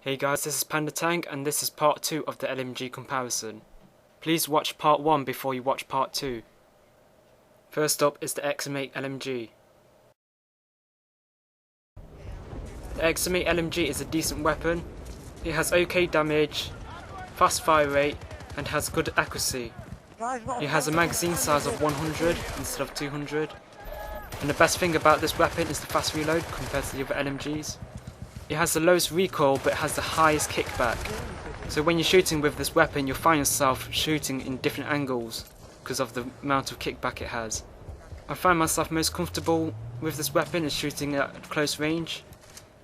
Hey guys, this is Panda Tank and this is part 2 of the LMG comparison. Please watch part 1 before you watch part 2. First up is the XM8 LMG. The XM8 LMG is a decent weapon. It has okay damage, fast fire rate and has good accuracy. It has a magazine size of 100 instead of 200. And the best thing about this weapon is the fast reload compared to the other LMGs. It has the lowest recoil but has the highest kickback. So when you're shooting with this weapon you'll find yourself shooting in different angles because of the amount of kickback it has. I find myself most comfortable with this weapon is shooting at close range.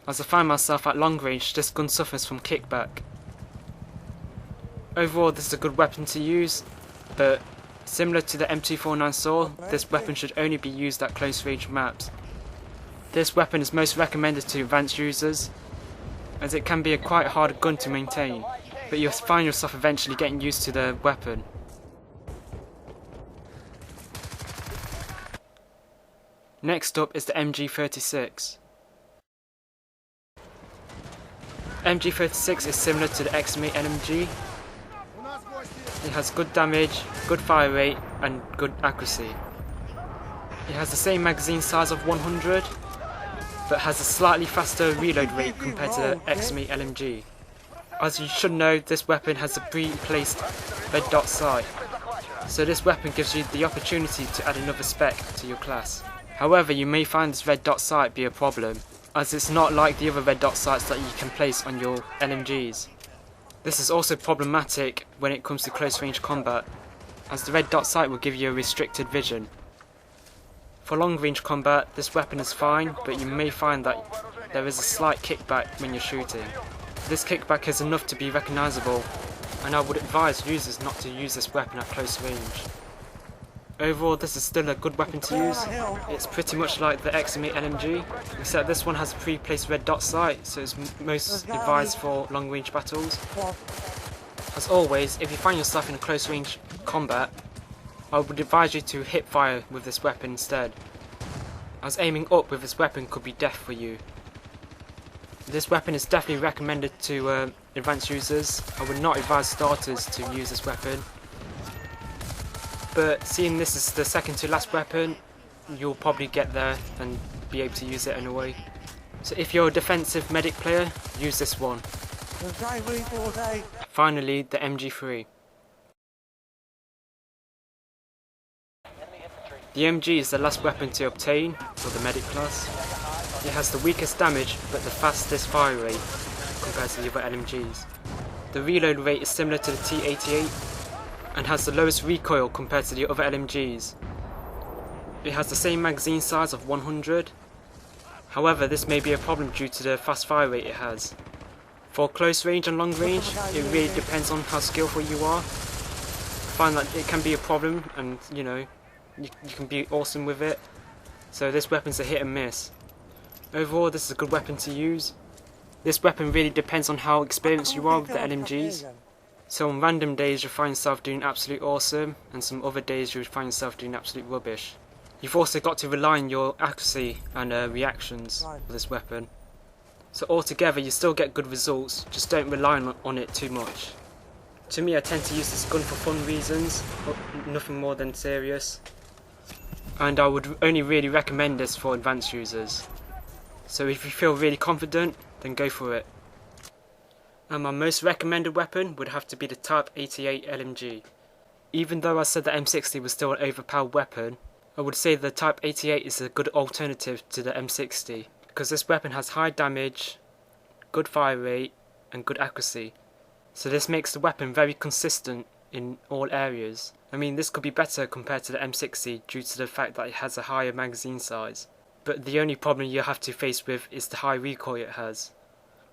As I find myself at long range, this gun suffers from kickback. Overall this is a good weapon to use, but similar to the M249 SAW, this weapon should only be used at close range maps. This weapon is most recommended to advanced users, as it can be a quite hard gun to maintain, but you'll find yourself eventually getting used to the weapon. Next up is the MG36. MG36 is similar to the XM8 LMG. It has good damage, good fire rate and good accuracy. It has the same magazine size of 100, but has a slightly faster reload rate compared to the XM8 LMG. As you should know, this weapon has a pre-placed red dot sight, so this weapon gives you the opportunity to add another spec to your class. However, you may find this red dot sight be a problem, as it's not like the other red dot sights that you can place on your LMGs. This is also problematic when it comes to close range combat, as the red dot sight will give you a restricted vision. For long range combat, this weapon is fine, but you may find that there is a slight kickback when you're shooting. This kickback is enough to be recognisable, and I would advise users not to use this weapon at close range. Overall, this is still a good weapon to use. It's pretty much like the XM8 LMG, except this one has a pre-placed red dot sight, so it's most advised for long range battles. As always, if you find yourself in a close range combat, I would advise you to hip fire with this weapon instead, as aiming up with this weapon could be death for you. This weapon is definitely recommended to advanced users. I would not advise starters to use this weapon, but seeing this is the second to last weapon, you'll probably get there and be able to use it anyway. So if you're a defensive medic player, use this one. Finally, the MG3. The MG is the last weapon to obtain for the medic class. It has the weakest damage but the fastest fire rate compared to the other LMGs. The reload rate is similar to the T88 and has the lowest recoil compared to the other LMGs. It has the same magazine size of 100. However, this may be a problem due to the fast fire rate it has. For close range and long range, it really depends on how skillful you are. I find that it can be a problem, and you can be awesome with it, so this weapon's a hit and miss. Overall, this is a good weapon to use. This weapon really depends on how experienced you are with the LMGs. So on random days you'll find yourself doing absolute awesome, and some other days you'll find yourself doing absolute rubbish. You've also got to rely on your accuracy and reactions for this weapon. So altogether you still get good results, just don't rely on it too much. To me, I tend to use this gun for fun reasons, nothing more than serious. And I would only really recommend this for advanced users. So if you feel really confident, then go for it. And my most recommended weapon would have to be the Type 88 LMG. Even though I said the M60 was still an overpowered weapon, I would say the Type 88 is a good alternative to the M60, because this weapon has high damage, good fire rate and good accuracy. So this makes the weapon very consistent in all areas. I mean, this could be better compared to the M60 due to the fact that it has a higher magazine size, but the only problem you have to face with is the high recoil it has.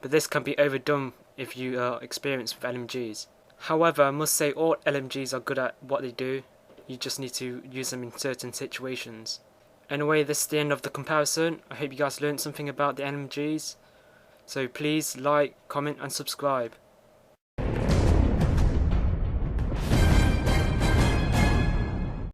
But this can be overdone if you are experienced with LMGs. However, I must say all LMGs are good at what they do, you just need to use them in certain situations. Anyway, this is the end of the comparison. I hope you guys learned something about the LMGs, so please like, comment and subscribe.